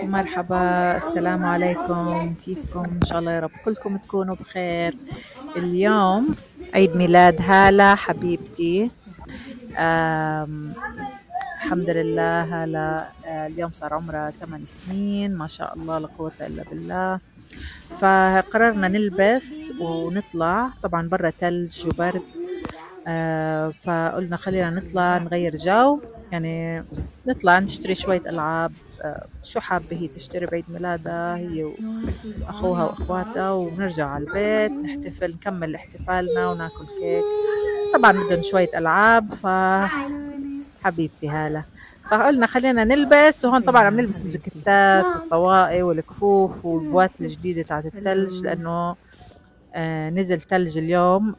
مرحبا، السلام عليكم، كيفكم؟ إن شاء الله يا رب كلكم تكونوا بخير. اليوم عيد ميلاد هالة حبيبتي. الحمد لله هالة اليوم صار عمرها 8 سنين، ما شاء الله لا قوة إلا بالله. فقررنا نلبس ونطلع، طبعا برا تلج وبرد، فقلنا خلينا نطلع نغير جو، يعني نطلع نشتري شوية ألعاب. شو حابة هي تشتري بعيد ميلادها هي وأخوها وأخواتها، ونرجع على البيت نحتفل، نكمل احتفالنا وناكل كيك. طبعا بدهم شوية ألعاب، حبيبتي هالة. فقلنا خلينا نلبس، وهون طبعا عم نلبس الجاكيتات والطواقي والكفوف والبوات الجديدة تاعت الثلج، لأنه نزل ثلج اليوم،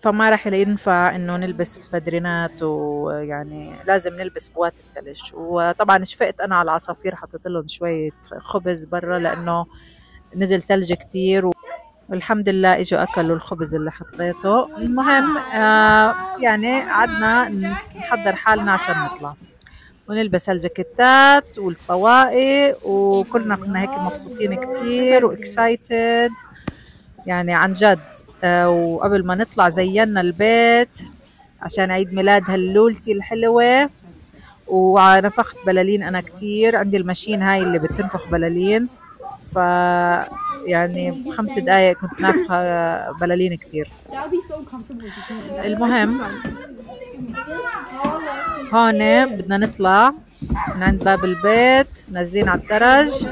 فما راح ينفع انه نلبس بدرينات، ويعني لازم نلبس بوات الثلج. وطبعا شفقت انا على العصافير، حطيت لهم شويه خبز برا لانه نزل ثلج كتير، والحمد لله اجوا اكلوا الخبز اللي حطيته. المهم يعني قعدنا نحضر حالنا عشان نطلع ونلبس الجاكيتات والطواقي، كنا هيك مبسوطين كتير واكسايتد يعني عن جد. وقبل ما نطلع زينا البيت عشان عيد ميلاد هاللولتي الحلوة، ونفخت بلالين. أنا كتير عندي الماشين هاي اللي بتنفخ بلالين، ف يعني ب5 دقايق كنت نافخة بلالين كتير. المهم هون بدنا نطلع من عند باب البيت، نازلين على الدرج.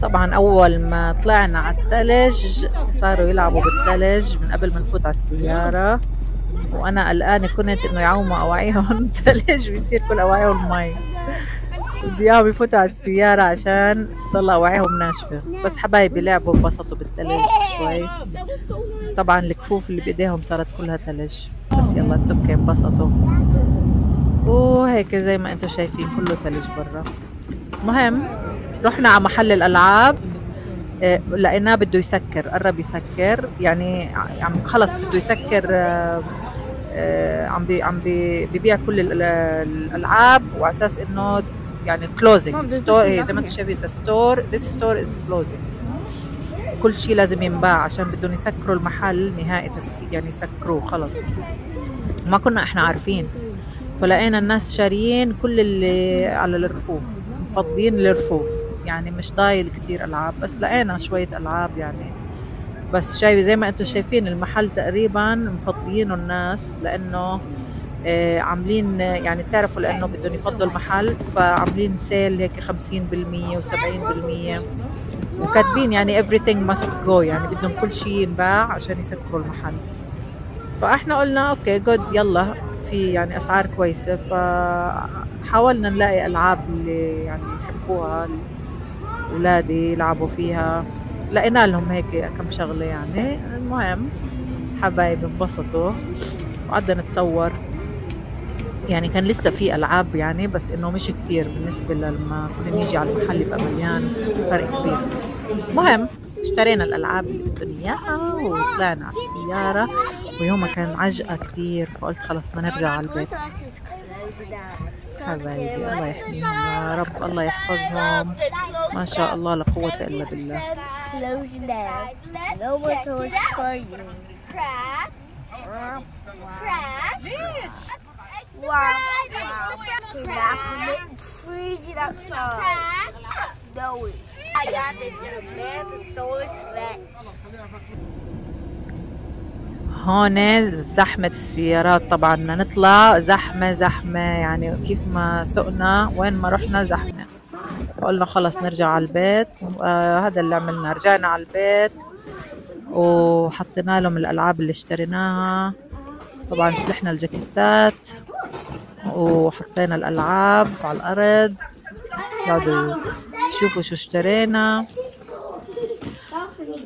طبعا اول ما طلعنا على الثلج صاروا يلعبوا بالثلج من قبل ما نفوت على السيارة، وانا قلقانة كنت انه يعوموا اواعيهم ثلج ويصير كل اواعيهم مي، بدي اياهم يفوتوا على السيارة عشان تضل اواعيهم ناشفة. بس حبايبي لعبوا وانبسطوا بالثلج شوي. طبعا الكفوف اللي بايديهم صارت كلها ثلج، بس يلا تسكي انبسطوا. وهيك زي ما انتم شايفين كله ثلج برا. المهم رحنا على محل الألعاب، لقيناه بده يسكر، قرب يسكر، يعني خلص بده يسكر. عم بيبيع كل الألعاب، وأساس إنه يعني closing ستور، زي ما انتم شايفين this store is closing. كل شيء لازم ينباع عشان بدهم يسكروا المحل نهائي تسكير، يعني يسكروه خلص. ما كنا احنا عارفين، فلقينا الناس شاريين كل اللي على الرفوف، مفضيين الرفوف، يعني مش ضايل كتير ألعاب، بس لقينا شوية ألعاب يعني. بس زي ما انتم شايفين المحل تقريبا مفضيينه الناس، لأنه عاملين يعني بتعرفوا لأنه بدهم يفضوا المحل، فعاملين سيل هيك 50% و70%، وكاتبين يعني everything must go، يعني بدهم كل شيء ينباع عشان يسكروا المحل. فاحنا قلنا اوكي جود، يلا في يعني اسعار كويسه. فحاولنا نلاقي العاب اللي يعني يحبوها اولادي يلعبوا فيها، لقينا لهم هيك كم شغله يعني. المهم حبايبي انبسطوا وقعدنا نتصور، يعني كان لسه في العاب يعني، بس انه مش كتير بالنسبه لما كنا نيجي على المحل يبقى مليان، فرق كبير. المهم اشترينا الألعاب اللي بدهم إياها وطلعنا على السيارة، ويومها كان عجقة كتير، فقلت خلص ما نرجع على البيت. حبايبي الله يحميهم يا رب، الله يحفظهم، ما شاء الله لا قوة إلا بالله. هون زحمة السيارات، طبعا بدنا نطلع زحمة يعني، كيف ما سقنا وين ما رحنا زحمة. قلنا خلص نرجع على البيت. هذا اللي عملنا، رجعنا على البيت وحطينا لهم الألعاب اللي اشتريناها. طبعا شلحنا الجاكيتات وحطينا الألعاب على الأرض، قعدوا شوفوا شو اشترينا،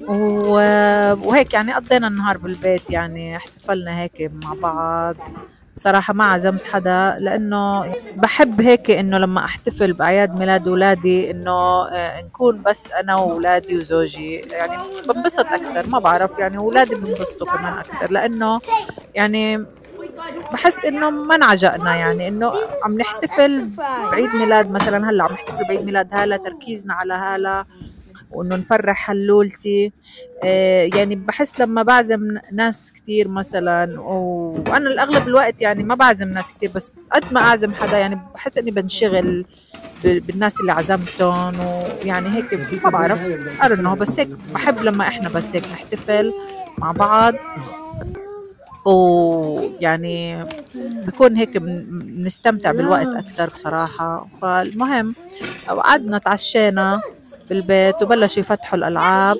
وهيك يعني قضينا النهار بالبيت، يعني احتفلنا هيك مع بعض. بصراحة ما عزمت حدا، لأنه بحب هيك إنه لما أحتفل بأعياد ميلاد أولادي إنه نكون بس أنا وأولادي وزوجي، يعني بنبسط أكتر. ما بعرف يعني أولادي بنبسطوا كمان أكتر، لأنه يعني بحس انه ما انعجقنا، يعني انه عم نحتفل بعيد ميلاد مثلا، هلا عم نحتفل بعيد ميلاد هالة، تركيزنا على هالة وانه نفرح هلولتي. يعني بحس لما بعزم ناس كتير مثلا، وانا الاغلب الوقت يعني ما بعزم ناس كتير، بس قد ما اعزم حدا يعني بحس اني بنشغل بالناس اللي عزمتهم، ويعني هيك ما بعرف ارنه، بس هيك بحب لما احنا بس هيك نحتفل مع بعض، ويعني بكون هيك بنستمتع بالوقت أكتر بصراحة. فالمهم قعدنا تعشينا بالبيت وبلشوا يفتحوا الألعاب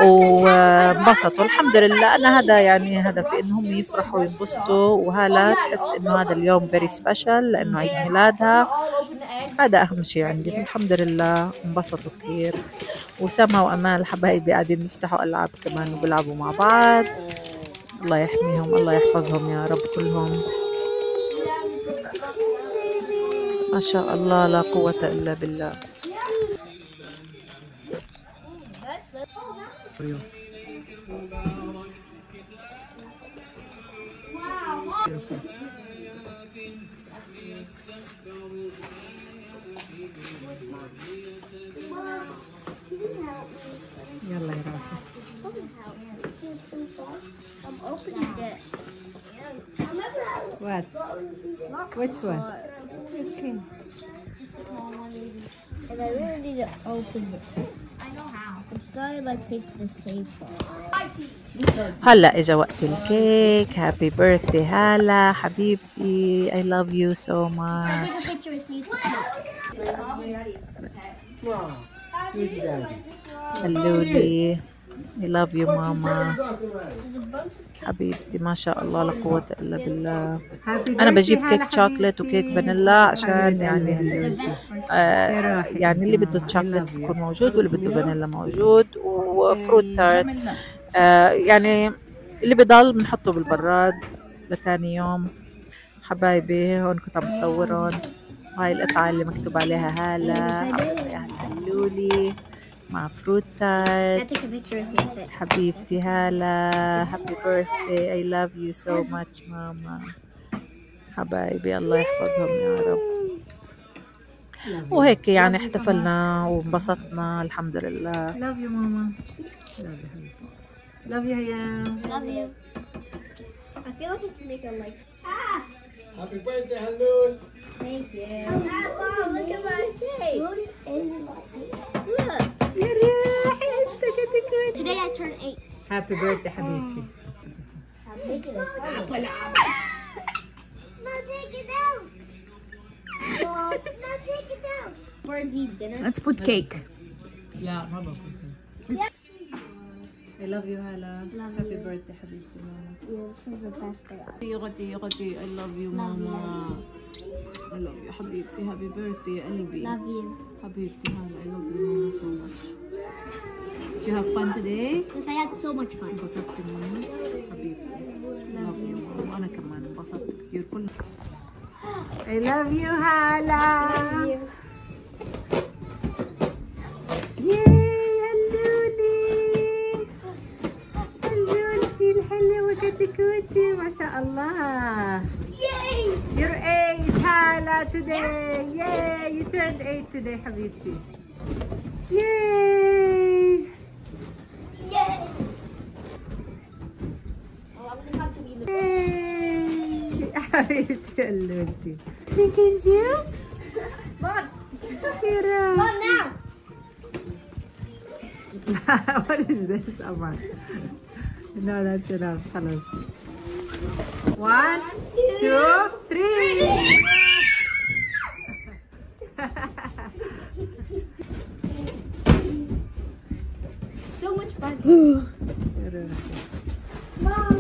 وانبسطوا الحمد لله. أنا هذا يعني هدفي إنهم يفرحوا وينبسطوا، وهلا تحس إنه هذا اليوم very special لأنه عيد ميلادها. هذا أهم شيء عندي، الحمد لله انبسطوا كتير. وسما وأمال حبايبي قاعدين يفتحوا ألعاب كمان وبيلعبوا مع بعض. الله يحميهم، الله يحفظهم يا رب كلهم. ما شاء الله لا قوة إلا بالله. يلا يا رافع. What? Which one? Okay. And I really need to open this. I know how. I'm starting by taking the tape off. هلا اجا وقت الكيك. هابي بيرثدي هالة حبيبتي. I love you so much. هلولي I love you ماما حبيبتي. ما شاء الله لا قوة إلا بالله. أنا بجيب كيك شوكليت وكيك فانيلا عشان يعني يعني اللي بده شوكليت بيكون موجود واللي بده فانيلا موجود، وفروت تارت يعني اللي بضل بنحطه بالبراد لتاني يوم. حبايبي هون كنت عم بصورهم. هاي القطعة اللي مكتوب عليها هالة يا هلولي مع فروت تارت. حبيبتي هالة happy birthday I love you so much ماما حبايبي. الله يحفظهم يا رب. وهيك يعني احتفلنا وانبسطنا الحمد لله. love you ماما. love you هيا. Love you. I feel like I can make a like. Happy birthday هلول. Thank you. Wow, look at my cake. Look. يا روحي انت كنت Today I turned 8. happy birthday حبيبتي. I'm making a apple. No, take it out. No, take it out. Birds need dinner. let's put cake. لا ما بقول. I love you هالة. happy birthday حبيبتي ماما. This is the best day. يا غدي I love you ماما. I love you حبيبتي. happy birthday يا قلبي. Love you. حبيبتي هالة I love you ماما so much. Did you have fun today? Yes, I had so much fun. انبسطتي ماما حبيبتي. love you ماما. وأنا كمان انبسطت كتير. كل I love you هالة. Love you. ياي هلولي هلولتي الحلوة كتكوتي ما شاء الله. Yay! You're 8 هالة today. Yay! You turned 8 today حبيبتي. Yay! Yay! Oh, I'm gonna have to be the Yay! حبيبتي هلولتي. Pink and juice? Mom! Kira. Mom, now! What is this, Aman? No, that's enough. خلاص. 1, 2, 3. So much fun. Mom!